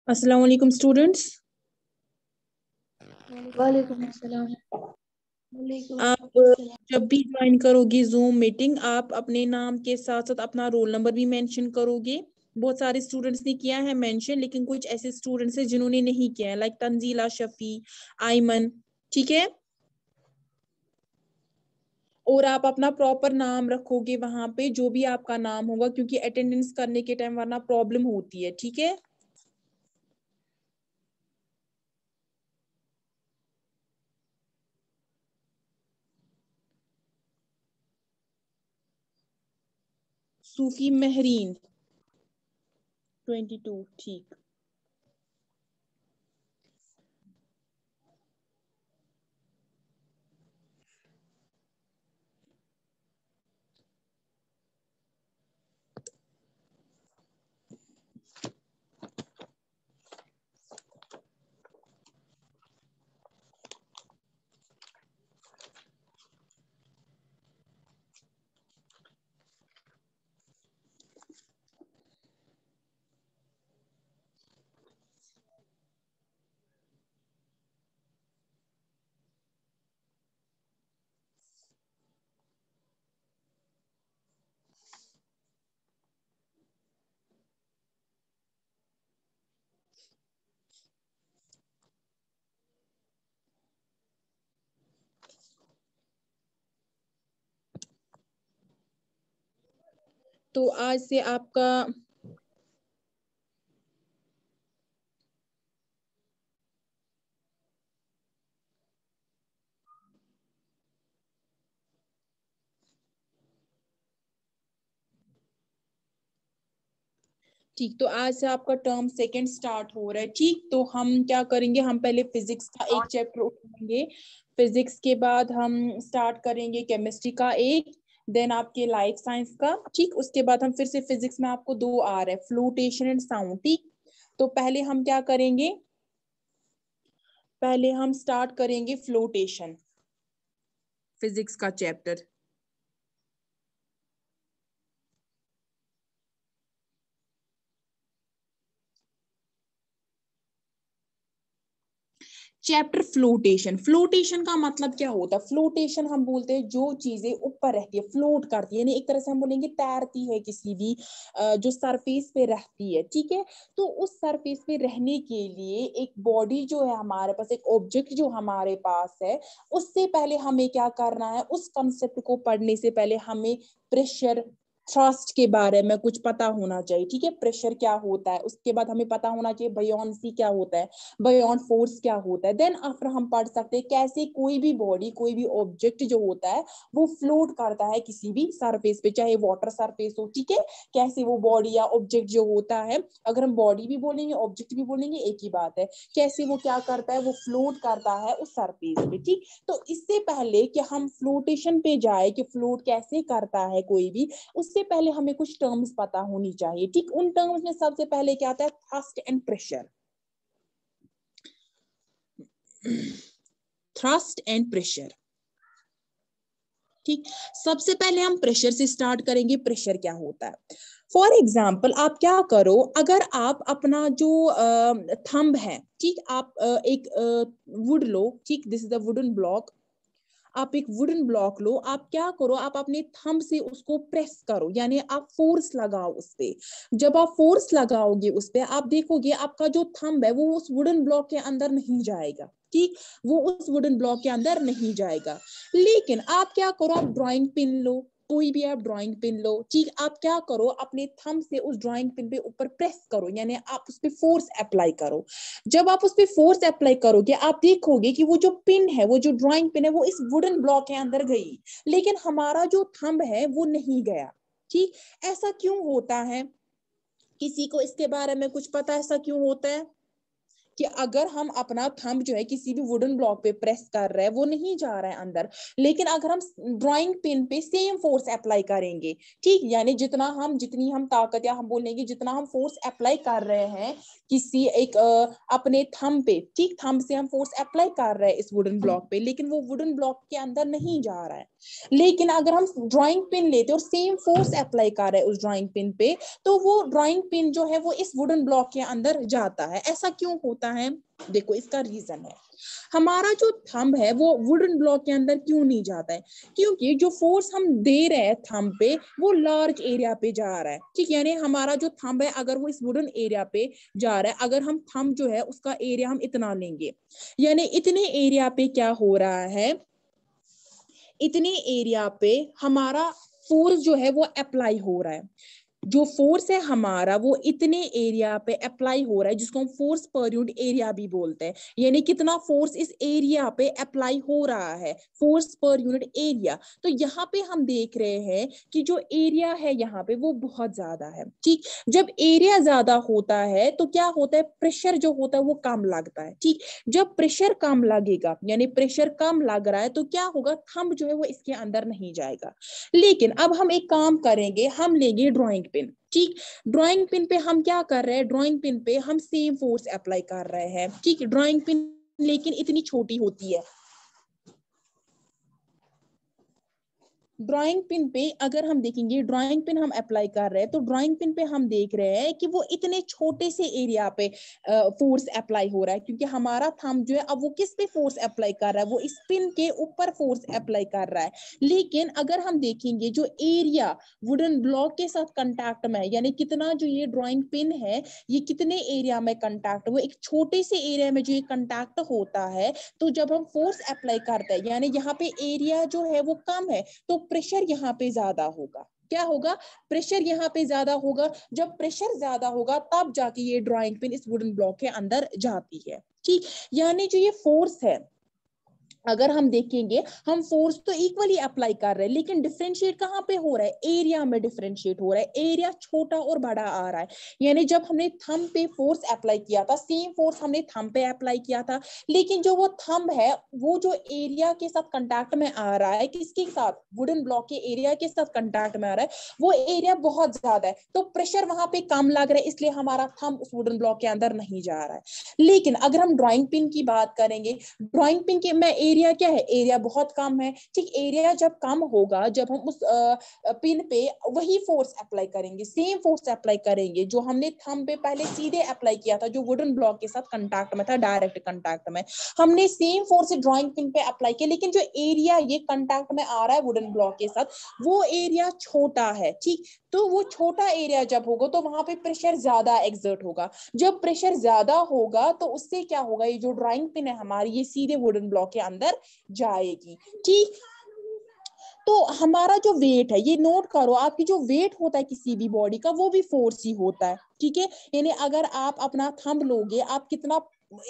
अस्सलाम वालेकुम स्टूडेंट्स। वालेकुम अस्सलाम। आप जब भी ज्वाइन करोगे जूम मीटिंग, आप अपने नाम के साथ साथ अपना रोल नंबर भी मेंशन करोगे। बहुत सारे स्टूडेंट्स ने किया है मेंशन, लेकिन कुछ ऐसे स्टूडेंट्स हैं जिन्होंने नहीं किया है, लाइक तंजीला, शफी, आयमन। ठीक है। और आप अपना प्रॉपर नाम रखोगे वहां पे, जो भी आपका नाम होगा, क्योंकि अटेंडेंस करने के टाइम वरना प्रॉब्लम होती है। ठीक है। सूफी महरीन 22। ठीक। तो आज से आपका ठीक, तो आज से आपका टर्म सेकंड स्टार्ट हो रहा है। ठीक, तो हम क्या करेंगे, हम पहले फिजिक्स का एक चैप्टर उठाएंगे। फिजिक्स के बाद हम स्टार्ट करेंगे केमिस्ट्री का एक, देन आपके लाइफ साइंस का। ठीक, उसके बाद हम फिर से फिजिक्स में आपको दो आ रहे हैं, फ्लूटेशन एंड साउंड। ठीक, तो पहले हम क्या करेंगे, पहले हम स्टार्ट करेंगे फ्लोटेशन, फिजिक्स का चैप्टर। Chapter flotation. फ्लोटेशन का मतलब क्या होता है? फ्लोटेशन हम बोलते हैं जो चीजें ऊपर रहती है, फ्लोट करती है, यानी एक तरह से हम बोलेंगे तैरती है किसी भी जो सरफेस पे रहती है। ठीक है। तो उस सरफेस पे रहने के लिए एक बॉडी जो है हमारे पास, एक ऑब्जेक्ट जो हमारे पास है, उससे पहले हमें क्या करना है, उस कंसेप्ट को पढ़ने से पहले हमें प्रेशर, थ्रस्ट के बारे में कुछ पता होना चाहिए। ठीक है। प्रेशर क्या होता है, उसके बाद हमें पता होना चाहिए बयोंसी क्या होता है, बॉयॉन्ड फोर्स क्या होता है। देन आफ्टर हम पढ़ सकते हैं कैसे कोई भी बॉडी, कोई भी ऑब्जेक्ट जो होता है वो फ्लोट करता है किसी भी सरफेस पे, चाहे वाटर सरफेस हो। ठीक है। कैसे वो बॉडी या ऑब्जेक्ट जो होता है, अगर हम बॉडी भी बोलेंगे ऑब्जेक्ट भी बोलेंगे एक ही बात है, कैसे वो क्या करता है, वो फ्लोट करता है उस सरफेस पे। ठीक, तो इससे पहले कि हम फ्लोटेशन पे जाए कि फ्लोट कैसे करता है कोई भी, उससे पहले हमें कुछ टर्म्स पता होनी चाहिए। ठीक, उन टर्म्स में सबसे पहले क्या आता है, thrust and pressure. Thrust and pressure. ठीक, सबसे पहले हम प्रेशर से स्टार्ट करेंगे। प्रेशर क्या होता है? फॉर एग्जाम्पल आप क्या करो, अगर आप अपना जो थंब है, ठीक, आप एक वुड लो। ठीक, this is the wooden block. आप एक वुडन ब्लॉक लो, आप क्या करो, आप अपने थंब से उसको प्रेस करो, यानी आप फोर्स लगाओ उस पे। जब आप फोर्स लगाओगे उस पे, आप देखोगे आपका जो थंब है वो उस वुडन ब्लॉक के अंदर नहीं जाएगा। ठीक, वो उस वुडन ब्लॉक के अंदर नहीं जाएगा। लेकिन आप क्या करो, आप ड्राइंग पिन लो, कोई भी आप ड्राइंग पिन लो। ठीक, आप क्या करो, अपने थंब से उस ड्राइंग पिन पे ऊपर प्रेस करो, यानी आप उस पे फोर्स अप्लाई करो। जब आप उस पे फोर्स अप्लाई करोगे, आप देखोगे कि वो जो पिन है, वो जो ड्राइंग पिन है, वो इस वुडन ब्लॉक के अंदर गई, लेकिन हमारा जो थंब है वो नहीं गया। ठीक, ऐसा क्यों होता है? किसी को इसके बारे में कुछ पता है ऐसा क्यों होता है? कि अगर हम अपना थंब जो है किसी भी वुडन ब्लॉक पे प्रेस कर रहे हैं, वो नहीं जा रहा है अंदर, लेकिन अगर हम ड्राइंग पिन पे सेम फोर्स अप्लाई करेंगे, ठीक, यानी जितनी हम ताकत, या हम बोलेंगे जितना हम फोर्स अप्लाई कर रहे हैं किसी एक अपने थंब पे, ठीक, थंब से हम फोर्स अप्लाई कर रहे हैं इस वुडन ब्लॉक पे, लेकिन वो वुडन ब्लॉक के अंदर नहीं जा रहा है। लेकिन अगर हम ड्राइंग पिन लेते और सेम फोर्स अप्लाई कर रहे हैं उस ड्राइंग पिन पे, तो वो ड्राइंग पिन जो है वो इस वुडन ब्लॉक के अंदर जाता है। ऐसा क्यों होता है? देखो, इसका रीजन है, हमारा जो थंब है वो वुडन ब्लॉक के अंदर क्यों नहीं जाता है? क्योंकि जो फोर्स हम दे रहे हैं थंब पे वो लार्ज एरिया पे जा रहा है, ठीक, यानी हमारा जो थंब है अगर वो इस वुडन एरिया पे जा रहा है, अगर हम थंब जो है उसका एरिया हम इतना लेंगे, यानी इतने एरिया पे क्या हो रहा है, इतने एरिया पे हमारा फोर्स जो है वो अप्लाई हो रहा है। जो फोर्स है हमारा वो इतने एरिया पे अप्लाई हो रहा है, जिसको हम फोर्स पर यूनिट एरिया भी बोलते हैं, यानी कितना फोर्स इस एरिया पे अप्लाई हो रहा है, फोर्स पर यूनिट एरिया। तो यहाँ पे हम देख रहे हैं कि जो एरिया है यहाँ पे वो बहुत ज्यादा है, ठीक। जब एरिया ज्यादा होता है तो क्या होता है, प्रेशर जो होता है वो कम लगता है, ठीक। जब प्रेशर कम लगेगा, यानी प्रेशर कम लग रहा है, तो क्या होगा, थंब जो है वो इसके अंदर नहीं जाएगा। लेकिन अब हम एक काम करेंगे, हम लेंगे ड्राइंग पिन, ठीक। ड्राइंग पिन पे हम क्या कर रहे हैं, ड्राइंग पिन पे हम सेम फोर्स अप्लाई कर रहे हैं, ठीक। ड्राइंग पिन लेकिन इतनी छोटी होती है, ड्राइंग पिन पे अगर हम देखेंगे, ड्राइंग पिन हम अप्लाई कर रहे हैं, तो ड्राइंग पिन पे हम देख रहे हैं कि वो इतने छोटे से एरिया पे फोर्स अप्लाई हो रहा है, क्योंकि हमारा थंब जो है अब वो किस पे फोर्स अप्लाई कर रहा है, वो इस पिन के ऊपर फोर्स अप्लाई कर रहा है। लेकिन अगर हम देखेंगे जो एरिया वुडन ब्लॉक के साथ कंटैक्ट में है, यानी कितना जो ये ड्राइंग पिन है ये कितने एरिया में कंटैक्ट, वो एक छोटे से एरिया में जो ये कंटैक्ट होता है, तो जब हम फोर्स अप्लाई करते हैं, यानी यहाँ पे एरिया जो है वो कम है, तो प्रेशर यहाँ पे ज्यादा होगा। क्या होगा, प्रेशर यहाँ पे ज्यादा होगा। जब प्रेशर ज्यादा होगा तब जाके ये ड्राइंग पिन इस वुडन ब्लॉक के अंदर जाती है, ठीक। यानी जो ये फोर्स है, अगर हम देखेंगे, हम फोर्स तो इक्वली अप्लाई कर रहे हैं, लेकिन डिफरेंशिएट कहां पे हो रहा है, एरिया में डिफरेंशिएट हो रहा है, एरिया छोटा और बड़ा आ रहा है। यानी जब हमने थंब पे फोर्स अप्लाई किया था, सेम फोर्स हमने थंब पे अप्लाई किया था, लेकिन जो वो थंब है वो जो एरिया के साथ कंटैक्ट में आ रहा है, किसके साथ, वुडन ब्लॉक के एरिया के साथ कंटैक्ट में आ रहा है, वो एरिया बहुत ज्यादा है, तो प्रेशर वहां पे कम लग रहा है, इसलिए हमारा थंब उस वुडन ब्लॉक के अंदर नहीं जा रहा है। लेकिन अगर हम ड्राइंग पिन की बात करेंगे, ड्राइंग पिन के में एरिया क्या है, एरिया बहुत कम है, ठीक। एरिया जब कम होगा, जब हम उस पिन पे वही फोर्स अप्लाई करेंगे, सेम फोर्स अप्लाई करेंगे जो हमने थंब पे पहले सीधे अप्लाई किया था, जो वुडन ब्लॉक के साथ कंटैक्ट में था, डायरेक्ट कंटैक्ट में, हमने सेम फोर्स ड्राइंग पिन पे अप्लाई किया, लेकिन जो एरिया ये कंटैक्ट में आ रहा है वुडन ब्लॉक के साथ, वो एरिया छोटा है, ठीक। तो वो छोटा एरिया जब होगा तो वहां पे प्रेशर ज्यादा एक्सर्ट होगा। जब प्रेशर ज्यादा होगा तो उससे क्या होगा, ये जो ड्राइंग पिन है हमारी ये सीधे वुडन ब्लॉक के अंदर जाएगी, ठीक। तो हमारा जो वेट है, ये नोट करो, आपकी जो वेट होता है किसी भी बॉडी का वो भी फोर्स ही होता है, ठीक है। यानी अगर आप अपना थंब लोगे, आप कितना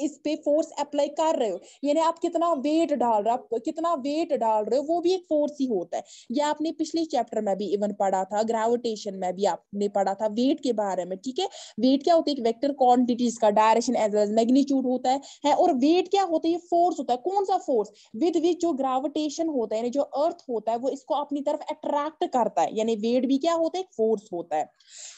इस पे फोर्स अप्लाई कर रहे हो, यानी आप कितना वेट डाल रहे हो, कितना वेट डाल रहे हो, वो भी एक फोर्स ही होता है। ये आपने पिछले चैप्टर में भी इवन पढ़ा था, ग्रेविटेशन में भी आपने पढ़ा था वेट के बारे में, ठीक है। वेट क्या होता है, एक वेक्टर क्वांटिटीज का direction as well as magnitude होता है, और वेट क्या होता है, ये फोर्स होता है। कौन सा फोर्स, विद विच जो ग्रेविटेशन होता है, यानी जो अर्थ होता है वो इसको अपनी तरफ अट्रैक्ट करता है, यानी वेट भी क्या होता है, एक फोर्स होता है,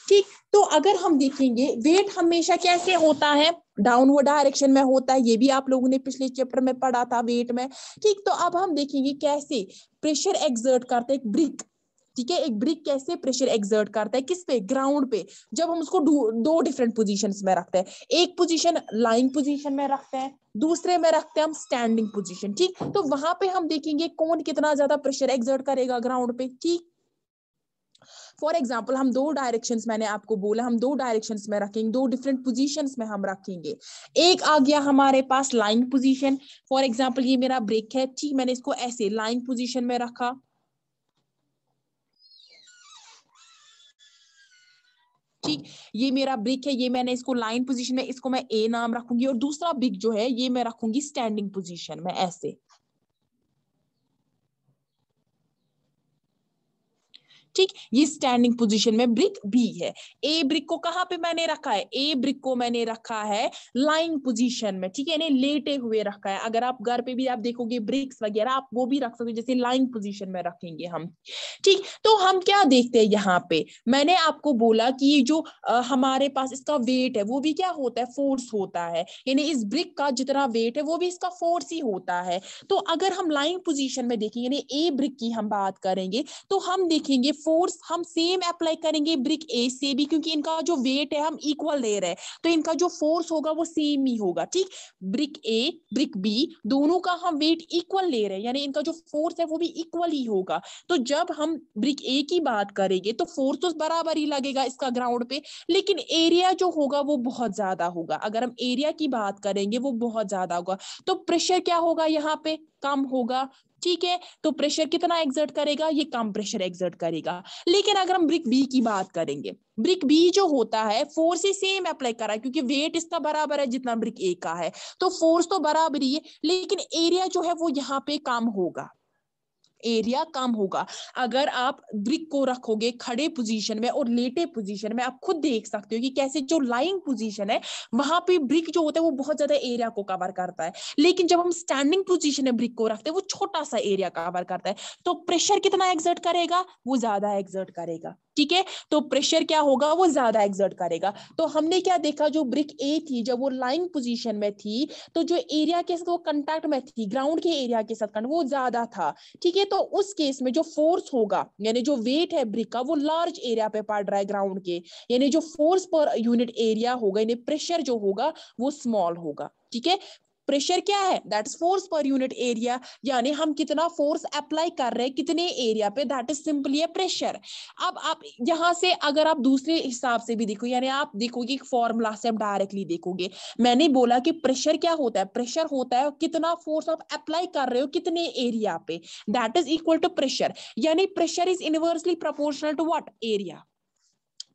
ठीक। तो अगर हम देखेंगे वेट हमेशा कैसे होता है, डाउनवर्ड डायरेक्शन में होता है, ये भी आप लोगों ने पिछले चैप्टर में पढ़ा था वेट में, ठीक। तो अब हम देखेंगे कैसे प्रेशर एक्सर्ट करते एक ब्रिक, ठीक है। एक ब्रिक कैसे प्रेशर एक्सर्ट करता है, किस पे, ग्राउंड पे, जब हम उसको दो डिफरेंट पोजीशंस में रखते हैं, एक पोजीशन लाइंग पोजीशन में रखते हैं, दूसरे में रखते हैं हम स्टैंडिंग पोजीशन, ठीक। तो वहां पे हम देखेंगे कौन कितना ज्यादा प्रेशर एक्सर्ट करेगा ग्राउंड पे, ठीक। फॉर एग्जाम्पल हम दो डायरेक्शंस, मैंने आपको बोला हम दो डायरेक्शंस में रखेंगे, दो डिफरेंट पोजीशंस में हम रखेंगे। एक आ गया हमारे पास लाइन पोजीशन, फॉर एग्जाम्पल ये मेरा ब्रेक है, ठीक, मैंने इसको ऐसे लाइन पोजीशन में रखा, ठीक। ये मेरा ब्रिक है, ये मैंने इसको लाइन पोजीशन में, इसको मैं ए नाम रखूंगी, और दूसरा ब्रिक जो है ये मैं रखूंगी स्टैंडिंग पोजीशन में, ऐसे, ठीक। ये स्टैंडिंग पोजीशन में ब्रिक बी है। ए ब्रिक को कहाँ पे मैंने रखा है, ए ब्रिक को मैंने रखा है लाइंग पोजीशन में, ठीक है, यानी लेटे हुए रखा है। अगर आप घर पे भी आप देखोगे ब्रिक्स वगैरह आप वो भी रख सकते हो, जैसे लाइंग पोजीशन में रखेंगे हम, ठीक। तो हम क्या देखते हैं यहाँ पे, मैंने आपको बोला कि ये जो हमारे पास इसका वेट है वो भी क्या होता है, फोर्स होता है, यानी इस ब्रिक का जितना वेट है वो भी इसका फोर्स ही होता है। तो अगर हम लाइंग पोजीशन में देखेंगे, यानी ए ब्रिक की हम बात करेंगे, तो हम देखेंगे फोर्स हम सेम अप्लाई करेंगे ब्रिक ए से भी, क्योंकि इनका जो वेट है हम इक्वल ले रहे हैं, तो इनका जो फोर्स होगा वो सेम ही होगा, ठीक। ब्रिक ए ब्रिक बी दोनों का हम वेट इक्वल ले रहे हैं, यानी इनका जो फोर्स है वो भी इक्वल ही होगा। तो जब हम ब्रिक ए की बात करेंगे तो फोर्स तो बराबर ही लगेगा इसका ग्राउंड पे, लेकिन एरिया जो होगा वो बहुत ज्यादा होगा। अगर हम एरिया की बात करेंगे वो बहुत ज्यादा होगा, तो प्रेशर क्या होगा यहाँ पे, कम होगा, ठीक है। तो प्रेशर कितना एक्सर्ट करेगा, ये कम प्रेशर एक्सर्ट करेगा। लेकिन अगर हम ब्रिक बी की बात करेंगे, ब्रिक बी जो होता है फोर्स ही सेम अप्लाई करा है, क्योंकि वेट इसका बराबर है जितना ब्रिक ए का है, तो फोर्स तो बराबर ही है, लेकिन एरिया जो है वो यहाँ पे कम होगा, एरिया कम होगा। अगर आप ब्रिक को रखोगे खड़े पोजीशन में और लेटे पोजीशन में, आप खुद देख सकते हो कि कैसे जो लाइंग पोजीशन है वहां पे ब्रिक जो होता है वो बहुत ज्यादा एरिया को कवर करता है, लेकिन जब हम स्टैंडिंग पोजीशन में ब्रिक को रखते हैं वो छोटा सा एरिया कवर करता है। तो प्रेशर कितना एक्सर्ट करेगा, वो ज्यादा एक्सर्ट करेगा, ठीक है। तो प्रेशर क्या होगा, वो ज्यादा एक्सर्ट करेगा। तो हमने क्या देखा, जो ब्रिक ए थी जब वो लाइंग पोजीशन में थी, तो जो एरिया के साथ वो कंटैक्ट में थी, ग्राउंड के एरिया के साथ वो ज्यादा था, ठीक है। तो उस केस में जो फोर्स होगा, यानी जो वेट है ब्रिक का वो लार्ज एरिया पे पड़ रहा है ग्राउंड के, यानी जो फोर्स पर यूनिट एरिया होगा, यानी प्रेशर जो होगा वो स्मॉल होगा, ठीक है। प्रेशर क्या है, that is force per unit area, यानी हम कितना फोर्स अप्लाई कर रहे हैं कितने एरिया पे, दैट इज सिंपली प्रेशर। अब आप यहां से अगर आप दूसरे हिसाब से भी देखो, यानी आप देखोगे फॉर्मूला से आप डायरेक्टली देखोगे, मैंने बोला कि प्रेशर क्या होता है, प्रेशर होता है कितना फोर्स आप अप्लाई कर रहे हो कितने एरिया पे, that is equal to pressure, यानी pressure is inversely proportional to what, area.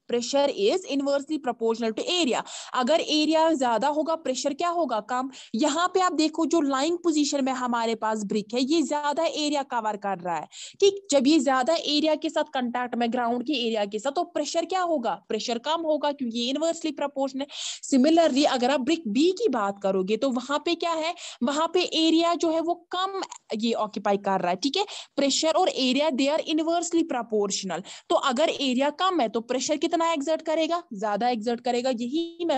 Pressure is inversely proportional to area. अगर एरिया ज्यादा होगा प्रेशर क्या होगा, कम। यहाँ पे आप देखो जो लाइंग पोजीशन में हमारे पास ब्रिक है ये ज्यादा एरिया कवर कर रहा है, ठीक। जब ये ज्यादा एरिया के साथ कंटैक्ट में ग्राउंड के एरिया के साथ, तो प्रेशर क्या होगा, प्रेशर कम होगा, क्योंकि ये इनवर्सली प्रोपोर्शनल। सिमिलरली अगर आप ब्रिक बी की बात करोगे तो वहां पे क्या है, वहां पे एरिया जो है वो कम ये ऑक्यूपाई कर रहा है, ठीक है। प्रेशर और area they are inversely proportional. तो अगर एरिया कम है तो प्रेशर कितना एक्सर्ट करेगा, ज्यादा एक्सर्ट करेगा। यही मैं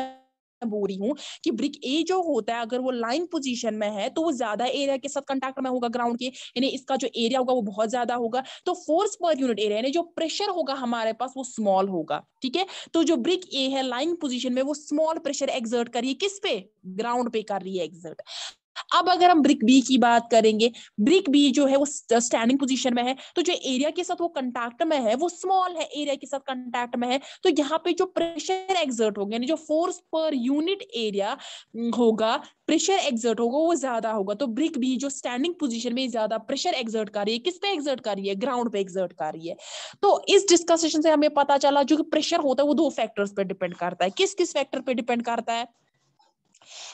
बोल रही हूँ कि ब्रिक ए जो होता है अगर वो लाइन पोजीशन में है तो वो ज्यादा एरिया के साथ कांटेक्ट में होगा ग्राउंड के, यानी इसका जो एरिया होगा वो बहुत ज्यादा होगा, तो फोर्स पर यूनिट एरिया यानी जो प्रेशर होगा हमारे पास वो स्मॉल होगा, ठीक है। तो जो ब्रिक ए है लाइन पोजीशन में वो स्मॉल प्रेशर एक्सर्ट कर रही है, किस पे, ग्राउंड पे कर रही है एक्सर्ट। अब अगर हम ब्रिक बी की बात करेंगे, ब्रिक बी जो है वो स्टैंडिंग पोजीशन में है, तो जो एरिया के साथ वो कंटैक्ट में है वो स्मॉल है, एरिया के साथ कंटैक्ट में है, तो यहाँ पे जो प्रेशर एक्सर्ट होगा यानी जो फोर्स पर यूनिट एरिया होगा, प्रेशर एक्सर्ट होगा वो ज्यादा होगा। तो ब्रिक बी जो स्टैंडिंग पोजीशन में ज्यादा प्रेशर एक्सर्ट कर रही है, किस पे एक्सर्ट कर रही है, ग्राउंड पे एक्सर्ट कर रही है। तो इस डिस्कशन से हमें पता चला जो प्रेशर होता है वो दो फैक्टर्स पे डिपेंड करता है। किस किस फैक्टर पे डिपेंड करता है,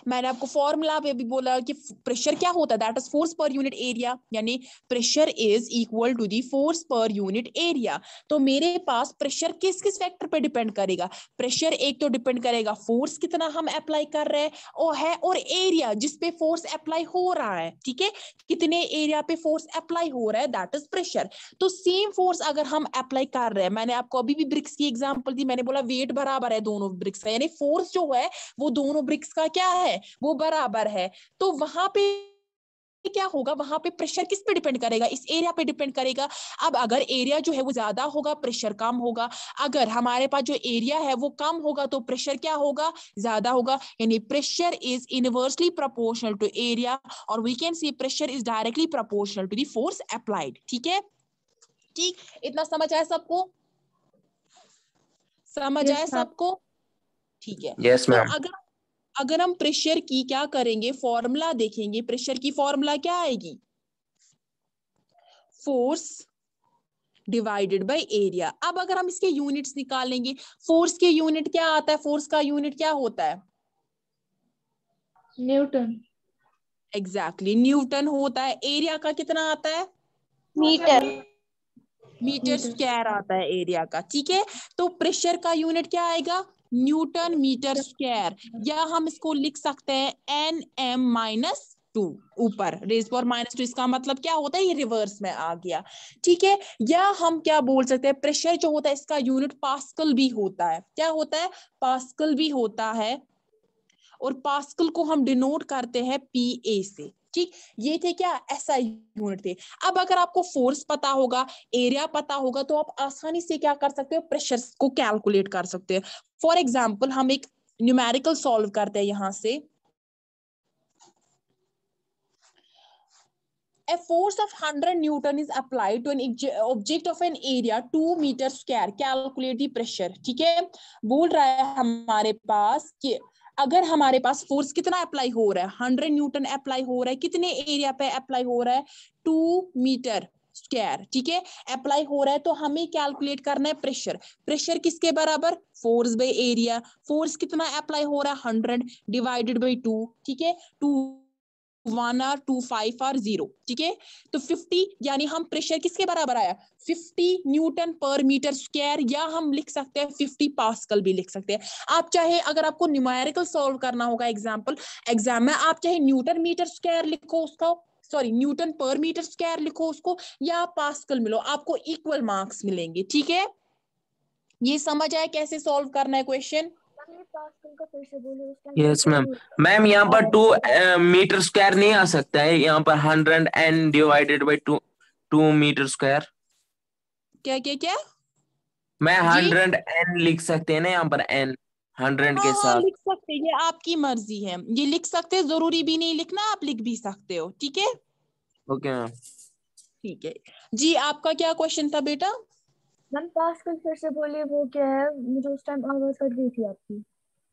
मैंने आपको फॉर्मूला पे भी बोला कि प्रेशर क्या होता है, that is force per unit area, यानी pressure is equal to the force per unit area. तो मेरे पास प्रेशर किस किस फैक्टर पे डिपेंड करेगा, प्रेशर एक तो डिपेंड करेगा फोर्स कितना हम अप्लाई कर रहे हैं और एरिया जिसपे फोर्स अप्लाई हो रहा है, ठीक है, कितने एरिया पे फोर्स अप्लाई हो रहा है, दैट इज प्रेशर। तो सेम फोर्स अगर हम अप्लाई कर रहे हैं, मैंने आपको अभी भी ब्रिक्स की एग्जांपल दी, मैंने बोला वेट बराबर है दोनों ब्रिक्स का, यानी फोर्स जो है वो दोनों ब्रिक्स का क्या है, वो बराबर है। तो वहां पे क्या होगा, वहां पे प्रेशर किस पे डिपेंड करेगा, इस एरिया पे डिपेंड करेगा। अब अगर एरिया जो है वो ज्यादा होगा प्रेशर कम होगा, अगर हमारे पास जो एरिया है वो कम होगा तो प्रेशर क्या होगा, ज्यादा होगा, यानी pressure is inversely proportional to area, और we can see pressure is directly proportional to the force applied, ठीक है। ठीक, इतना समझ आया सबको, समझ आया सबको, ठीक है। यस तो मैम। अगर हम प्रेशर की क्या करेंगे, फॉर्मूला देखेंगे, प्रेशर की फॉर्मूला क्या आएगी, फोर्स डिवाइडेड बाय एरिया। अब अगर हम इसके यूनिट्स निकालेंगे, फोर्स के यूनिट क्या आता है, फोर्स का यूनिट क्या होता है, न्यूटन। एग्जैक्टली न्यूटन होता है। एरिया का कितना आता है, मीटर। मीटर स्क्वायर आता है एरिया का, ठीक है। तो प्रेशर का यूनिट क्या आएगा, न्यूटन मीटर स्क्वायर, या हम इसको लिख सकते हैं Nm-2 ऊपर रेज पावर -2। इसका मतलब क्या होता है, ये रिवर्स में आ गया, ठीक है। या हम क्या बोल सकते हैं, प्रेशर जो होता है इसका यूनिट पास्कल भी होता है, क्या होता है, पास्कल भी होता है, और पास्कल को हम डिनोट करते हैं PA से, ठीक। ये थे क्या, ऐसा यूनिट थे। अब अगर आपको फोर्स पता होगा, एरिया पता होगा, तो आप आसानी से क्या कर सकते हो, प्रेशर को कैलकुलेट कर सकते हैं। फॉर एग्जाम्पल हम एक न्यूमेरिकल सॉल्व करते हैं यहां से। A force of 100 Newton is applied to an object of an area 2 meter square. Calculate the pressure. ठीक है, बोल रहा है हमारे पास कि अगर हमारे पास फोर्स कितना अप्लाई हो रहा है, 100 न्यूटन अप्लाई हो रहा है, कितने एरिया पे अप्लाई हो रहा है, 2 मीटर स्क्वायर, ठीक है, अप्लाई हो रहा है। तो हमें कैलकुलेट करना है प्रेशर। प्रेशर किसके बराबर, फोर्स बाय एरिया। फोर्स कितना अप्लाई हो रहा है, 100 डिवाइडेड बाई 2, ठीक है, 2 1 और 2 5 और 0, ठीक है। तो 50, यानी हम प्रेशर किसके बराबर आया, 50 न्यूटन पर मीटर स्क्वायर, या हम लिख सकते हैं 50 पास्कल भी लिख सकते हैं। आप चाहे, अगर आपको न्यूमेरिकल सॉल्व करना होगा एग्जाम में, आप चाहे न्यूटन मीटर स्क्वायर लिखो उसका, सॉरी न्यूटन पर मीटर स्क्वायर लिखो उसको, या पास्कल मिलो, आपको इक्वल मार्क्स मिलेंगे, ठीक है। ये समझ आया कैसे सॉल्व करना है क्वेश्चन। Yes ma'am. मैम यहाँ पर 2 मीटर स्क्वायर नहीं आ सकता है, यहाँ पर 100 n divided by 2 metre square. क्या क्या क्या मैं जी, 100 n लिख सकते हैं ना यहाँ पर, n 100 हाँ के हाँ साथ। लिख सकते हैं, ये आपकी मर्जी है, ये लिख सकते हैं, जरूरी भी नहीं लिखना, आप लिख भी सकते हो, ठीक है। Okay ma'am. ठीक है जी, आपका क्या क्वेश्चन था बेटा। मैम पास्कल फिर से बोलिए, वो क्या है, मुझे उस टाइम आवाज कट गई थी आपकी।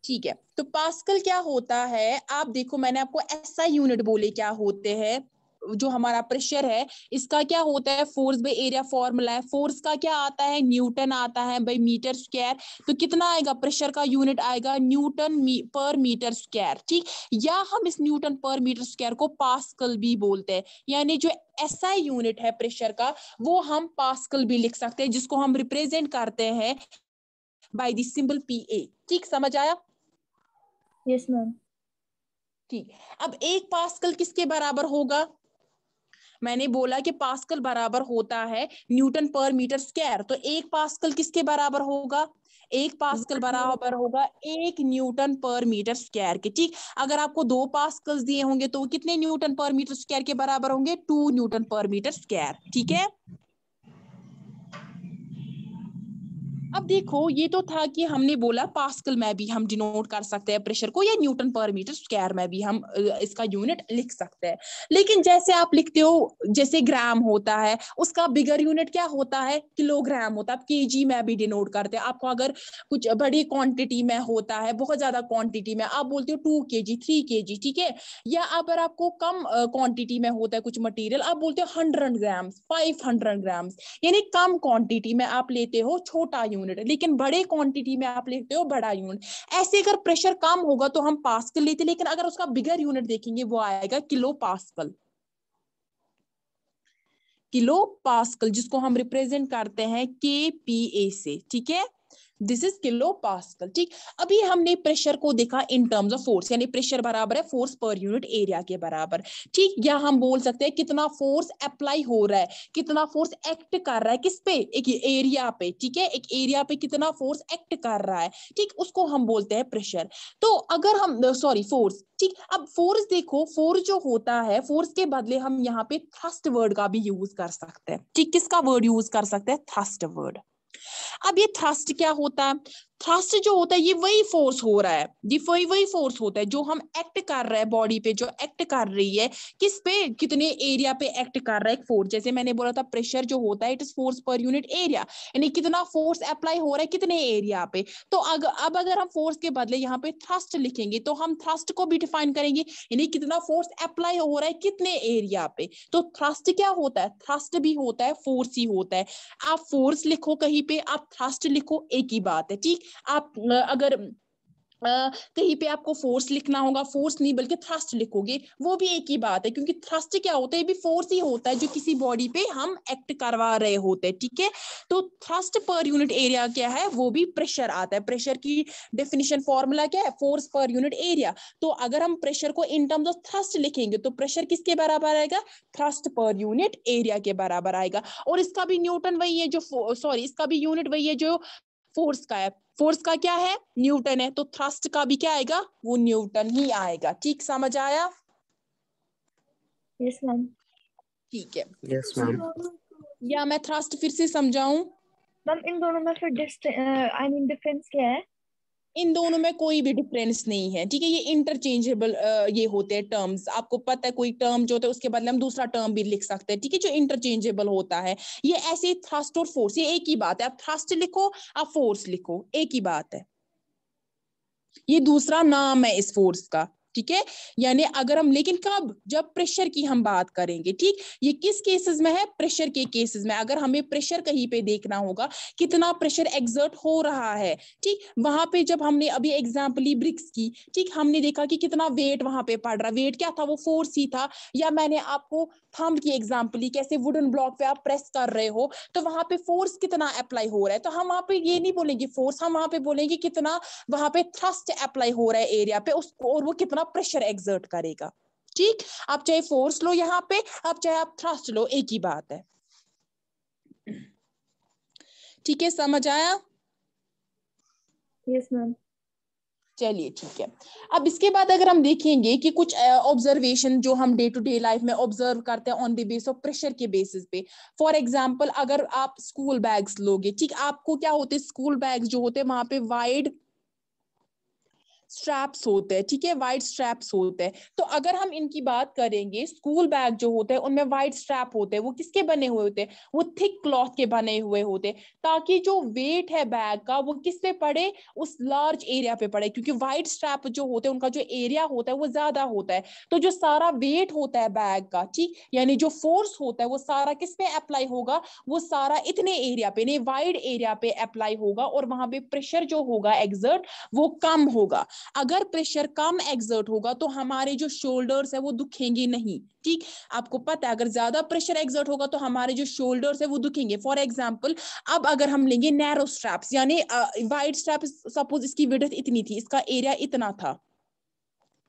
ठीक है, तो पास्कल क्या होता है, आप देखो मैंने आपको ऐसा यूनिट बोले क्या होते हैं, जो हमारा प्रेशर है इसका क्या होता है, फोर्स बाय एरिया फॉर्मूला है। फोर्स का क्या आता है, न्यूटन आता है बाय मीटर स्क्वायर। तो कितना आएगा, प्रेशर का यूनिट आएगा न्यूटन पर मीटर स्क्वायर, ठीक। या हम इस न्यूटन पर मीटर स्क्वायर को पास्कल भी बोलते हैं, यानी जो ऐसा यूनिट है प्रेशर का, वो हम पास्कल भी लिख सकते हैं, जिसको हम रिप्रेजेंट करते हैं बाय द सिंबल PA, ठीक, समझ आया। Yes ma'am. ठीक, अब एक पास्कल किसके बराबर होगा, मैंने बोला कि पास्कल बराबर होता है न्यूटन पर मीटर स्क्वायर। तो एक पास्कल किसके बराबर होगा, एक पास्कल बराबर होगा 1 न्यूटन पर मीटर स्क्वायर के, ठीक। अगर आपको 2 पास्कल्स दिए होंगे तो कितने न्यूटन पर मीटर स्क्वायर के बराबर होंगे, 2 न्यूटन पर मीटर स्क्वायर, ठीक है। अब देखो, ये तो था कि हमने बोला पास्कल में भी हम डिनोट कर सकते हैं प्रेशर को, या न्यूटन पर मीटर स्क्वायर में भी हम इसका यूनिट लिख सकते हैं। लेकिन जैसे आप लिखते हो, जैसे ग्राम होता है, उसका बिगर यूनिट क्या होता है, किलोग्राम होता है। आप केजी में भी डिनोट करते हैं। आपको अगर कुछ बड़ी क्वांटिटी में होता है, बहुत ज्यादा क्वांटिटी में, आप बोलते हो 2 kg 3 kg, ठीक है। या अगर आपको कम क्वांटिटी में होता है कुछ मटेरियल, आप बोलते हो 100 ग्राम्स 500 ग्राम्स, यानी कम क्वांटिटी में आप लेते हो छोटा यूनिट, लेकिन बड़े क्वांटिटी में आप लेते हो बड़ा यूनिट। ऐसे अगर प्रेशर कम होगा तो हम पास्कल लेते, लेकिन अगर उसका बिगर यूनिट देखेंगे वो आएगा किलो पास्कल। किलो पास्कल, जिसको हम रिप्रेजेंट करते हैं KPA से, ठीक है। दिस इज किलो पास्कल, ठीक। अभी हमने प्रेशर को देखा इन टर्म्स ऑफ फोर्स, यानी प्रेशर बराबर है फोर्स पर यूनिट एरिया के बराबर, ठीक। या हम बोल सकते हैं कितना फोर्स अप्लाई हो रहा है, कितना फोर्स एक्ट कर रहा है किस पे, एक एरिया पे, ठीक है, एक एरिया पे कितना फोर्स एक्ट कर रहा है, ठीक, उसको हम बोलते हैं प्रेशर। तो अगर हम सॉरी फोर्स, ठीक। अब फोर्स देखो, फोर्स जो होता है, फोर्स के बदले हम यहाँ पे थ्रस्ट वर्ड का भी यूज कर सकते हैं, ठीक। किसका वर्ड यूज कर सकते हैं, थ्रस्ट वर्ड। अब ये थ्रस्ट क्या होता है, थ्रस्ट जो होता है ये वही फोर्स हो रहा है, ये वही फोर्स होता है जो हम एक्ट कर रहे हैं बॉडी पे, जो एक्ट कर रही है किस पे, कितने एरिया पे एक्ट कर रहा है एक फोर्स। जैसे मैंने बोला था प्रेशर जो होता है it is force per unit area, यानी कितना फोर्स अप्लाई हो रहा है कितने एरिया पे। तो अब अगर हम फोर्स के बदले यहाँ पे थ्रस्ट लिखेंगे तो हम थ्रस्ट को भी डिफाइन करेंगे, यानी कितना फोर्स अप्लाई हो रहा है कितने एरिया पे। तो थ्रस्ट क्या होता है, थ्रस्ट भी होता है फोर्स ही होता है। आप फोर्स लिखो कहीं पे, आप थ्रस्ट लिखो, एक ही बात है, ठीक। आप अगर कहीं पे आपको फोर्स लिखना होगा, फोर्स नहीं बल्कि थ्रस्ट लिखोगे, वो भी एक ही बात है, क्योंकि थ्रस्ट क्या होता है, ये भी फोर्स ही होता है जो किसी बॉडी पे हम एक्ट करवा रहे होते हैं, ठीक है। तो थ्रस्ट पर यूनिट एरिया क्या है, वो भी प्रेशर आता है। प्रेशर की डेफिनेशन फॉर्मूला क्या है, फोर्स पर यूनिट एरिया। तो अगर हम प्रेशर को इन टर्म्स ऑफ थ्रस्ट लिखेंगे तो प्रेशर किसके बराबर आएगा, थ्रस्ट पर यूनिट एरिया के बराबर आएगा। और इसका भी न्यूटन वही है जो, सॉरी, इसका भी यूनिट वही है जो फोर्स का है। फोर्स का क्या है, न्यूटन है, तो थ्रस्ट का भी क्या आएगा, वो न्यूटन ही आएगा। ठीक, समझ आया? Yes ma'am. ठीक है, यस मैम। या मैं थ्रस्ट फिर से समझाऊं? मैम इन दोनों में फिर आई मीन डिफरेंस क्या है? इन दोनों में कोई भी डिफरेंस नहीं है, ठीक है। ये इंटरचेंजेबल ये होते हैं टर्म्स। आपको पता है कोई टर्म जो होता है उसके बदले हम दूसरा टर्म भी लिख सकते हैं, ठीक है, जो इंटरचेंजेबल होता है। ये ऐसे थ्रस्ट और फोर्स ये एक ही बात है। आप थ्रस्ट लिखो, आप फोर्स लिखो, एक ही बात है। ये दूसरा नाम है इस फोर्स का, ठीक है। यानी अगर हम, लेकिन कब, जब प्रेशर की हम बात करेंगे, ठीक। ये किस केसेस में है, प्रेशर के केसेस में। अगर हमें प्रेशर कहीं पे देखना होगा, कितना प्रेशर एक्सर्ट हो रहा है, ठीक, वहां पे जब हमने अभी एग्जांपल ली ब्रिक्स की, ठीक, हमने देखा कि कितना वेट वहां पे पड़ रहा, वेट क्या था, वो फोर्स ही था। या मैंने आपको थंब की एग्जांपल ली, कैसे वुडन ब्लॉक पे आप प्रेस कर रहे हो तो वहां पे फोर्स कितना अप्लाई हो रहा है, तो हम वहां पे ये नहीं बोलेंगे फोर्स, हम वहां पे बोलेंगे कितना वहां पे थ्रस्ट अप्लाई हो रहा है एरिया पे उसको, और वो कितना प्रेशर एक्सर्ट करेगा, ठीक। आप चाहे फोर्स लो यहाँ पे, आप चाहे आप थ्रस्ट लो, एक ही बात है, ठीक है, समझ आया? Yes ma'am. चलिए ठीक है। अब इसके बाद अगर हम देखेंगे कि कुछ ऑब्जर्वेशन जो हम डे टू डे लाइफ में ऑब्जर्व करते हैं on the base of pressure के बेसिस पे। फॉर एग्जांपल अगर आप स्कूल बैग्स लोगे, ठीक, आपको क्या होते हैं, स्कूल बैग्स जो होते हैं वहां पे वाइड स्ट्रैप्स होते हैं, ठीक है, वाइड स्ट्रैप्स होते हैं। तो अगर हम इनकी बात करेंगे, स्कूल बैग जो होते हैं उनमें वाइड स्ट्रैप होते हैं, वो किसके बने हुए होते हैं, वो थिक क्लॉथ के बने हुए होते हैं, ताकि जो वेट है बैग का वो किस पे पड़े, उस लार्ज एरिया पे पड़े, क्योंकि वाइड स्ट्रैप जो होते हैं उनका जो एरिया होता है वो ज्यादा होता है। तो जो सारा वेट होता है बैग का, ठीक, यानी जो फोर्स होता है वो सारा किस पे अप्लाई होगा, वो सारा इतने एरिया पे नहीं, वाइड एरिया पे अप्लाई होगा, और वहां पे प्रेशर जो होगा एक्सर्ट वो कम होगा। अगर प्रेशर कम एक्सर्ट होगा तो हमारे जो शोल्डर्स है वो दुखेंगे नहीं, ठीक। आपको पता है अगर ज्यादा प्रेशर एक्सर्ट होगा तो हमारे जो शोल्डर्स है वो दुखेंगे। फॉर एग्जांपल अब अगर हम लेंगे नैरो स्ट्रैप्स, यानी वाइड स्ट्रैप, सपोज इसकी विड्थ इतनी थी, इसका एरिया इतना था,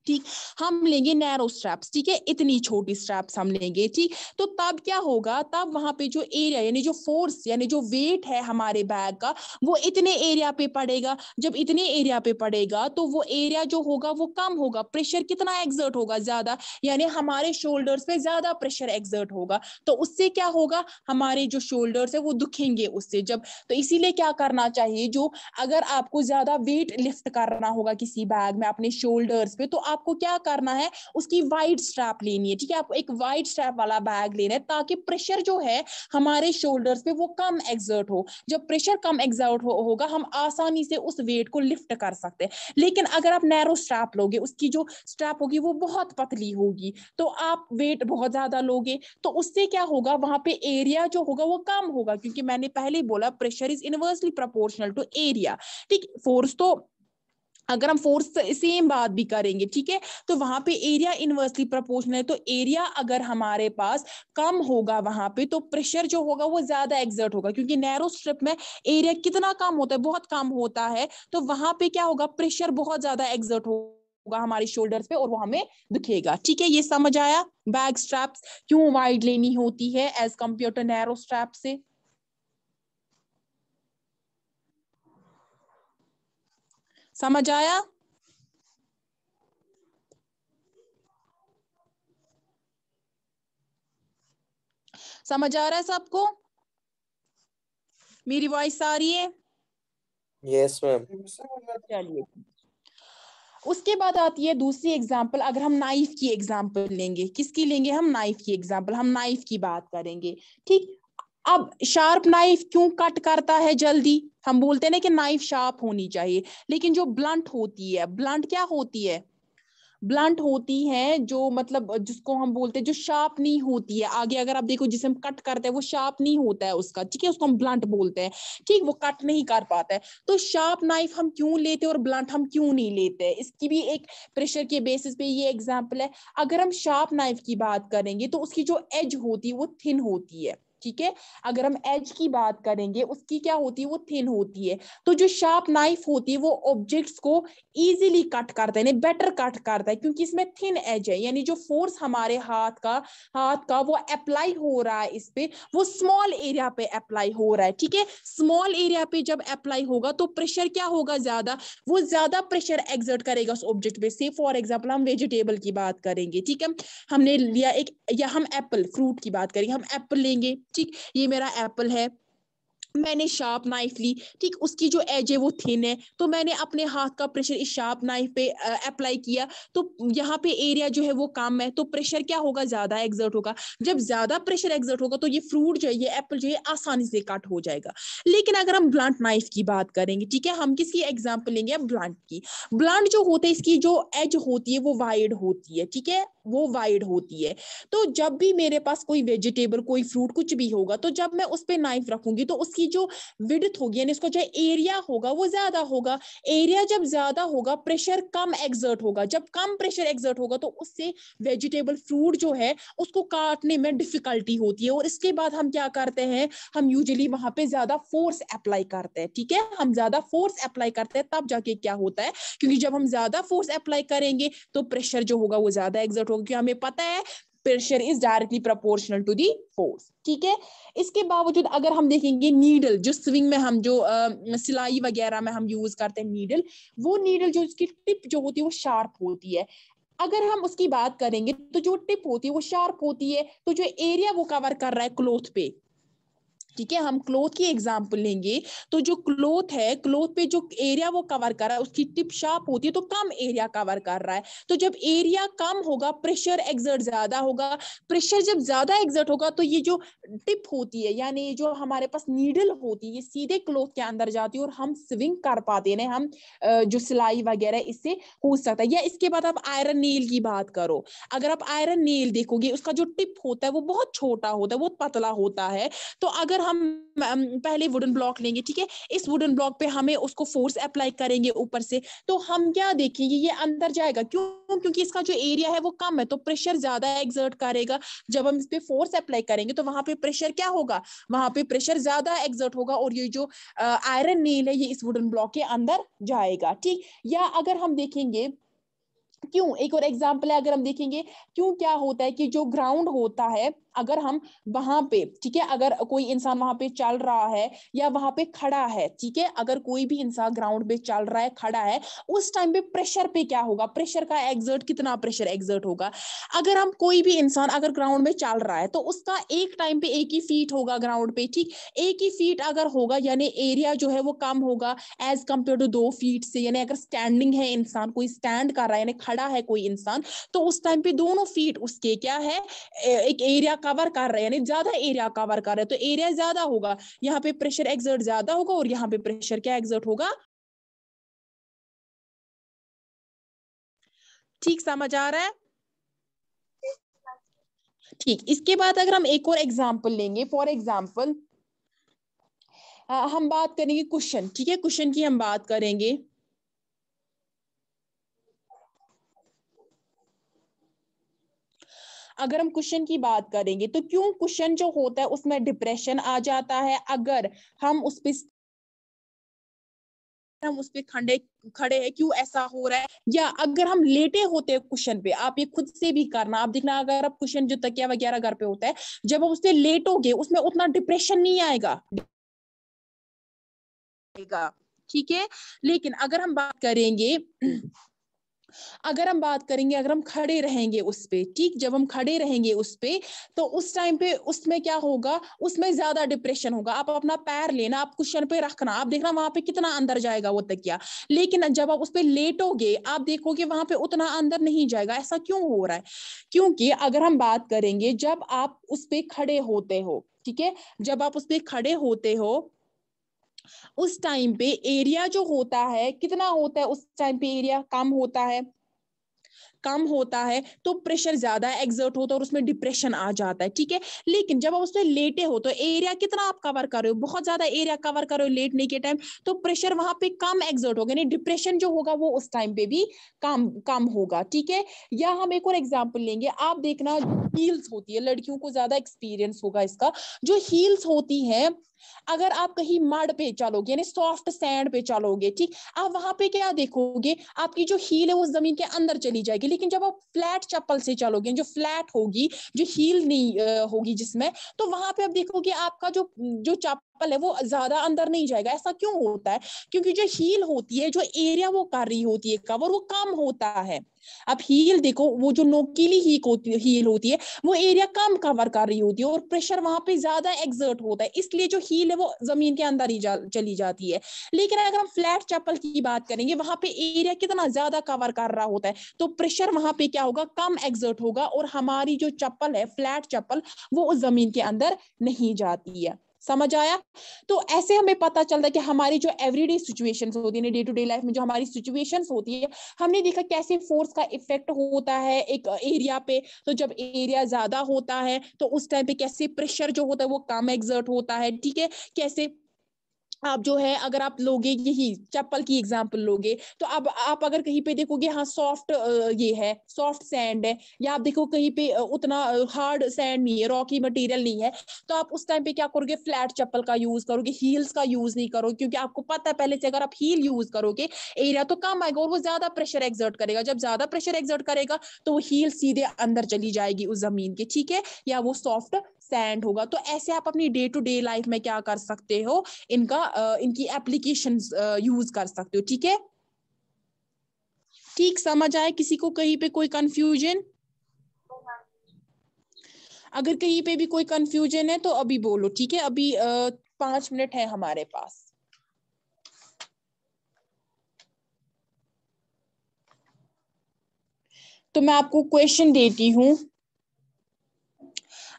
ठीक, हम लेंगे नैरो स्ट्रैप्स, ठीक है, इतनी छोटी स्ट्रैप्स हम लेंगे, ठीक। तो तब क्या होगा, तब वहां पे जो एरिया यानी जो फोर्स यानी जो वेट है हमारे बैग का वो इतने एरिया पे पड़ेगा। जब इतने एरिया पे पड़ेगा तो वो एरिया जो होगा वो कम होगा, प्रेशर कितना एक्सर्ट होगा, ज्यादा, यानी हमारे शोल्डर्स पे ज्यादा प्रेशर एक्सर्ट होगा। तो उससे क्या होगा, हमारे जो शोल्डर्स है वो दुखेंगे उससे। जब, तो इसीलिए क्या करना चाहिए, जो अगर आपको ज्यादा वेट लिफ्ट करना होगा किसी बैग में अपने शोल्डर्स पे, तो आपको क्या करना है, उसकी वाइड स्ट्रैप लेनी है, ठीक है, आपको एक वाइड स्ट्रैप वाला बैग लेना है, ताकि प्रेशर जो है हमारे शोल्डर्स पे वो कम एक्सर्ट हो। जब प्रेशर कम एक्सर्ट होगा हम आसानी से उस वेट को लिफ्ट कर सकते हैं। लेकिन अगर आप नैरो स्ट्रैप लोगे, उसकी जो स्ट्रैप होगी वो बहुत पतली होगी, तो आप वेट बहुत ज्यादा लोगे, तो उससे क्या होगा, वहां पे एरिया जो होगा वो कम होगा, क्योंकि मैंने पहले ही बोला pressure is inversely proportional to area, ठीक। फोर्स तो अगर हम फोर्स सेम बात भी करेंगे, ठीक है, तो वहां पे एरिया इनवर्सली प्रोपोर्शनल है, तो एरिया अगर हमारे पास कम होगा वहां पे तो प्रेशर जो होगा वो ज्यादा एक्सर्ट होगा, क्योंकि नैरो स्ट्रिप में एरिया कितना कम होता है, बहुत कम होता है, तो वहां पे क्या होगा, प्रेशर बहुत ज्यादा एक्सर्ट होगा हमारे शोल्डर्स पे और वो हमें दुखेगा, ठीक है। ये समझ आया, बैक स्ट्रैप्स क्यों वाइड लेनी होती है as compare to narrow strap से? समझ आया? समझ आ रहा है सबको? मेरी वॉइस आ रही है? Yes ma'am. चलिए, उसके बाद आती है दूसरी एग्जाम्पल। अगर हम नाइफ की एग्जाम्पल लेंगे, किसकी लेंगे हम, नाइफ की एग्जाम्पल, हम नाइफ की बात करेंगे, ठीक। अब शार्प नाइफ क्यों कट करता है जल्दी, हम बोलते हैं ना कि नाइफ शार्प होनी चाहिए, लेकिन जो ब्लंट होती है, ब्लंट क्या होती है, ब्लंट होती है जो मतलब जिसको हम बोलते हैं जो शार्प नहीं होती है, आगे अगर आप देखो जिसे हम कट करते हैं वो शार्प नहीं होता है उसका, ठीक है, उसको हम ब्लंट बोलते हैं, ठीक, वो कट नहीं कर पाता है। तो शार्प नाइफ हम क्यों लेते हैं और ब्लंट हम क्यों नहीं लेते हैं, इसकी भी एक प्रेशर के बेसिस पे ये एग्जाम्पल है। अगर हम शार्प नाइफ की बात करेंगे तो उसकी जो एज होती है वो थिन होती है, ठीक है, अगर हम एज की बात करेंगे उसकी क्या होती है, वो थिन होती है। तो जो शार्प नाइफ होती है वो ऑब्जेक्ट्स को इजीली कट करता है, बेटर कट करता है, क्योंकि इसमें थिन एज है, यानी जो फोर्स हमारे हाथ का वो अप्लाई हो रहा है इस पे, वो स्मॉल एरिया पे अप्लाई हो रहा है, ठीक है। स्मॉल एरिया पे जब अप्लाई होगा तो प्रेशर क्या होगा, ज्यादा, वो ज्यादा प्रेशर एक्सर्ट करेगा उस ऑब्जेक्ट पे। से फॉर एग्जाम्पल हम वेजिटेबल की बात करेंगे, ठीक है, हमने लिया एक, या हम एप्पल फ्रूट की बात करेंगे, हम एप्पल लेंगे, ठीक, ये मेरा एप्पल है, मैंने शार्प नाइफ ली, ठीक, उसकी जो एज है वो थिन है, तो मैंने अपने हाथ का प्रेशर इस शार्प नाइफ पे अप्लाई किया, तो यहाँ पे एरिया जो है वो कम है, तो प्रेशर क्या होगा, ज्यादा एक्सर्ट होगा। जब ज्यादा प्रेशर एक्सर्ट होगा तो ये फ्रूट जो है, ये एप्पल जो है आसानी से कट हो जाएगा। लेकिन अगर हम ब्लंट नाइफ की बात करेंगे, ठीक है, हम किसकी एग्जाम्पल लेंगे, अब ब्लंट की। ब्लंट जो होते हैं इसकी जो एज होती है वो वाइड होती है, ठीक है, वो वाइड होती है। तो जब भी मेरे पास कोई वेजिटेबल, कोई फ्रूट, कुछ भी होगा, तो जब मैं उस पे नाइफ रखूंगी तो उसकी जो विड्थ होगी, यानी उसका जो एरिया होगा वो ज्यादा होगा। एरिया जब ज्यादा होगा प्रेशर कम एक्सर्ट होगा, जब कम प्रेशर एक्सर्ट होगा तो उससे वेजिटेबल फ्रूट जो है उसको काटने में डिफिकल्टी होती है। और इसके बाद हम क्या करते हैं, हम यूजुअली वहां पे ज्यादा फोर्स अप्लाई करते हैं, ठीक है, हम ज्यादा फोर्स अप्लाई करते हैं, तब जाके क्या होता है, क्योंकि जब हम ज्यादा फोर्स अप्लाई करेंगे तो प्रेशर जो होगा वो ज्यादा एक्सर्ट होगा, क्योंकि हमें पता है pressure is directly proportional to the force, ठीक है। इसके बावजूद अगर हम देखेंगे नीडल, जो स्विंग में हम जो सिलाई वगैरह में हम यूज करते हैं नीडल, वो नीडल जो उसकी टिप जो होती है वो शार्प होती है। अगर हम उसकी बात करेंगे तो जो टिप होती है वो शार्प होती है, तो जो एरिया वो कवर कर रहा है क्लोथ पे, ठीक है, हम क्लोथ की एग्जांपल लेंगे, तो जो क्लोथ है, क्लोथ पे जो एरिया वो कवर कर रहा है उसकी टिप शार्प होती है, तो कम एरिया कवर कर रहा है। तो जब एरिया कम होगा प्रेशर एक्सर्ट ज्यादा होगा, प्रेशर जब ज्यादा एक्सर्ट होगा तो ये जो टिप होती है, यानी जो हमारे पास नीडल होती है, ये सीधे क्लोथ के अंदर जाती है और हम स्विंग कर पाते हैं, हम जो सिलाई वगैरह इससे हो सकता है। या इसके बाद आप आयरन नील की बात करो, अगर आप आयरन नील देखोगे उसका जो टिप होता है वो बहुत छोटा होता है, बहुत पतला होता है। तो अगर हम पहले वुडन ब्लॉक लेंगे, ठीक है, इस वुडन ब्लॉक पे हमें उसको फोर्स अप्लाई करेंगे ऊपर से, तो हम क्या देखेंगे, ये अंदर जाएगा, क्यों, क्योंकि इसका जो एरिया है वो कम है, तो प्रेशर ज्यादा एक्सर्ट करेगा। जब हम इस पे फोर्स अप्लाई करेंगे तो वहां पे प्रेशर क्या होगा, वहां पे प्रेशर ज्यादा एक्सर्ट होगा, और ये जो आयरन नील है ये इस वुडन ब्लॉक के अंदर जाएगा, ठीक। या अगर हम देखेंगे क्यों, एक और एग्जांपल है, अगर हम देखेंगे क्यों क्या होता है कि जो ग्राउंड होता है, अगर हम वहां पे, ठीक है, अगर कोई इंसान वहां पे चल रहा है या वहां पे खड़ा है, ठीक है, अगर कोई भी इंसान ग्राउंड पे चल रहा है, खड़ा है, उस टाइम पे प्रेशर पे क्या होगा, प्रेशर का एक्सर्ट, कितना प्रेशर एक्सर्ट होगा। अगर हम कोई भी इंसान अगर ग्राउंड में चल रहा है तो उसका एक टाइम पे एक ही फीट होगा ग्राउंड पे, ठीक, एक ही फीट अगर होगा यानी एरिया जो है वो कम होगा एज कंपेयर टू 2 फीट से। यानी अगर स्टैंडिंग है इंसान, कोई स्टैंड कर रहा है, यानी खड़ा है कोई इंसान, तो उस टाइम पे दोनों फीट उसके क्या है, एक एरिया कवर कर रहे हैं, यानी ज्यादा एरिया कवर कर रहे हैं, तो एरिया ज्यादा होगा, यहाँ पे प्रेशर एक्सर्ट ज्यादा होगा, और यहाँ पे प्रेशर क्या एक्सर्ट होगा। ठीक समझ आ रहा है, ठीक। इसके बाद अगर हम एक और एग्जांपल लेंगे, फॉर एग्जांपल हम बात करेंगे क्वेश्चन, ठीक है, क्वेश्चन की हम बात करेंगे। अगर हम क्वेश्चन की बात करेंगे तो क्यों क्वेश्चन जो होता है उसमें डिप्रेशन आ जाता है, अगर हम उस पे खड़े हैं, क्यों ऐसा हो रहा है। या अगर हम लेटे होते हैं क्वेश्चन पे, आप ये खुद से भी करना, आप देखना, अगर आप क्वेश्चन जो तकिया वगैरह घर पे होता है, जब आप उस पे लेटोगे उसमें उतना डिप्रेशन नहीं आएगा, ठीक है। लेकिन अगर हम खड़े रहेंगे उस पे, ठीक, जब हम खड़े रहेंगे उस पे, तो उस टाइम पे उसमें क्या होगा, उसमें ज्यादा डिप्रेशन होगा। आप अपना पैर लेना, आप कुशन पे रखना, आप देखना वहां पे कितना अंदर जाएगा वो तकिया। लेकिन जब आप उस पे लेटोगे आप देखोगे वहां पे उतना अंदर नहीं जाएगा। ऐसा क्यों हो रहा है, क्योंकि अगर हम बात करेंगे जब आप उस पे खड़े होते हो, ठीक है, जब आप उस पे खड़े होते हो उस टाइम पे एरिया जो होता है कितना होता है, उस टाइम पे एरिया कम होता है, कम होता है तो प्रेशर ज्यादा एग्जर्ट होता है और उसमें डिप्रेशन आ जाता है, ठीक है। लेकिन जब आप उसमें लेटे हो तो एरिया कितना आप कवर कर रहे हो, बहुत ज्यादा एरिया कवर कर रहे हो लेटने के टाइम, तो प्रेशर वहां पे कम एग्जर्ट होगा, यानी डिप्रेशन जो होगा वो उस टाइम पे भी कम कम होगा, ठीक है। या हम एक और एग्जांपल लेंगे, आप देखना हील्स होती है, लड़कियों को ज्यादा एक्सपीरियंस होगा इसका, जो हील्स होती है, अगर आप कहीं मड पे चलोगे यानी सॉफ्ट सैंड पे चलोगे, ठीक, आप वहां पे क्या देखोगे, आपकी जो हील है वो जमीन के अंदर चली जाएगी। लेकिन जब आप फ्लैट चप्पल से चलोगे, जो फ्लैट होगी, जो हील नहीं होगी जिसमें, तो वहां पे आप देखोगे आपका जो जो चप्पल है वो ज्यादा अंदर नहीं जाएगा। ऐसा क्यों होता है? क्योंकि जो हील होती है, जो एरिया वो कर रही होती है कवर, वो कम होता है। अब हील देखो, वो जो नोकीली हील होती है वो एरिया कम कवर कर रही होती है और प्रेशर वहां पे ज्यादा एग्जर्ट होता है, इसलिए जो हील है वो जमीन के अंदर ही चली जाती है। लेकिन अगर हम फ्लैट चप्पल की बात करेंगे, वहां पे एरिया कितना ज्यादा कवर कर रहा होता है, तो प्रेशर वहां पे क्या होगा, कम एग्जर्ट होगा और हमारी जो चप्पल है, फ्लैट चप्पल, वो उस जमीन के अंदर नहीं जाती है। समझ आया? तो ऐसे हमें पता चलता है कि हमारी जो एवरीडे सिचुएशंस होती है, डे टू डे लाइफ में जो हमारी सिचुएशंस होती है, हमने देखा कैसे फोर्स का इफेक्ट होता है एक एरिया पे। तो जब एरिया ज्यादा होता है तो उस टाइम पे कैसे प्रेशर जो होता है वो कम एग्जर्ट होता है, ठीक है। कैसे आप जो है, अगर आप लोगे यही चप्पल की एग्जांपल लोगे, तो अब आप अगर कहीं पे देखोगे, हाँ सॉफ्ट ये है, सॉफ्ट सैंड है, या आप देखो कहीं पे उतना हार्ड सैंड नहीं है, रॉकी मटेरियल नहीं है, तो आप उस टाइम पे क्या करोगे, फ्लैट चप्पल का यूज करोगे, हील्स का यूज नहीं करोगे, क्योंकि आपको पता है पहले से अगर आप हील यूज करोगे एरिया तो कम आएगा और वो ज्यादा प्रेशर एक्सर्ट करेगा। जब ज्यादा प्रेशर एक्सर्ट करेगा तो वो हील सीधे अंदर चली जाएगी उस जमीन के, ठीक है, या वो सॉफ्ट सैंड होगा। तो ऐसे आप अपनी डे टू डे लाइफ में क्या कर सकते हो, इनकी एप्लीकेशंस यूज कर सकते हो, ठीक है। ठीक समझ आए? किसी को कहीं पे कोई कंफ्यूजन? अगर कहीं पे भी कोई कंफ्यूजन है तो अभी बोलो, ठीक है। अभी 5 मिनट है हमारे पास। तो मैं आपको क्वेश्चन देती हूं,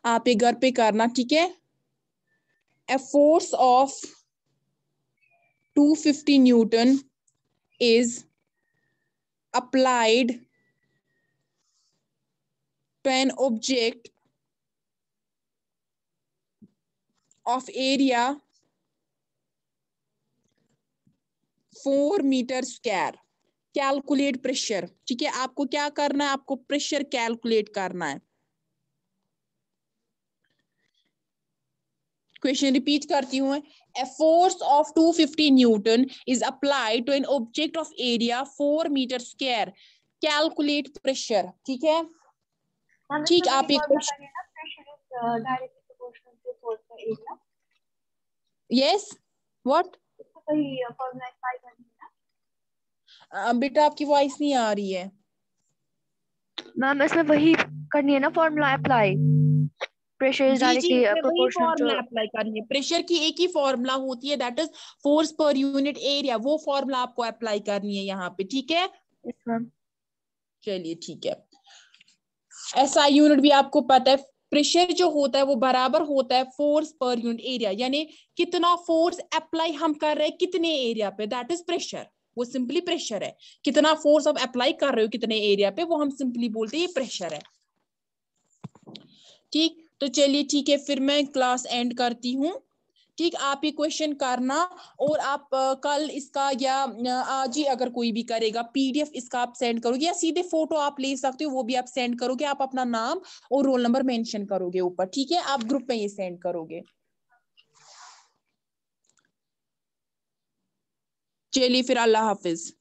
आप ये घर पे करना, ठीक है। A force of 250 Newton is applied to an object of area 4 metre square. Calculate pressure, ठीक है। आपको क्या करना है, आपको प्रेशर कैलकुलेट करना है। क्वेश्चन रिपीट करती हूँ, A force of 250 Newton is applied to an object of area 4 metre square. Calculate pressure, ठीक है। ठीक, आप एक क्वेश्चन, यस व्हाट, बेटा आपकी वॉइस नहीं आ रही है मैम। इसमें वही करनी है ना, फॉर्मूला अप्लाई, प्रेशर इज जी जी, डायरेक्टली इसमें वही प्रोपोर्शनल फॉर्मूला टू। अप्लाई करनी है। प्रेशर की एक ही फॉर्मूला होती है, that is force per unit area, वो फॉर्मूला आपको अप्लाई करनी है यहाँ पे, ठीक है। Yes ma'am. चलिए ठीक है। एसआई यूनिट भी आपको पता है, प्रेशर जो होता है वो बराबर होता है फोर्स पर यूनिट एरिया, यानी कितना फोर्स अप्लाई हम कर रहे हैं कितने एरिया पे, दैट इज प्रेशर। वो सिंपली प्रेशर है, कितना फोर्स आप अप्लाई कर रहे हो कितने एरिया पे, वो हम सिंपली बोलते हैं ये प्रेशर है, ठीक। तो चलिए ठीक है, फिर मैं क्लास एंड करती हूँ, ठीक। आप ये क्वेश्चन करना और आप कल इसका या आज ही अगर कोई भी करेगा पीडीएफ इसका आप सेंड करोगे, या सीधे फोटो आप ले सकते हो, वो भी आप सेंड करोगे, आप अपना नाम और रोल नंबर मेंशन करोगे ऊपर, ठीक है। आप ग्रुप में ये सेंड करोगे। चलिए फिर, अल्लाह हाफिज।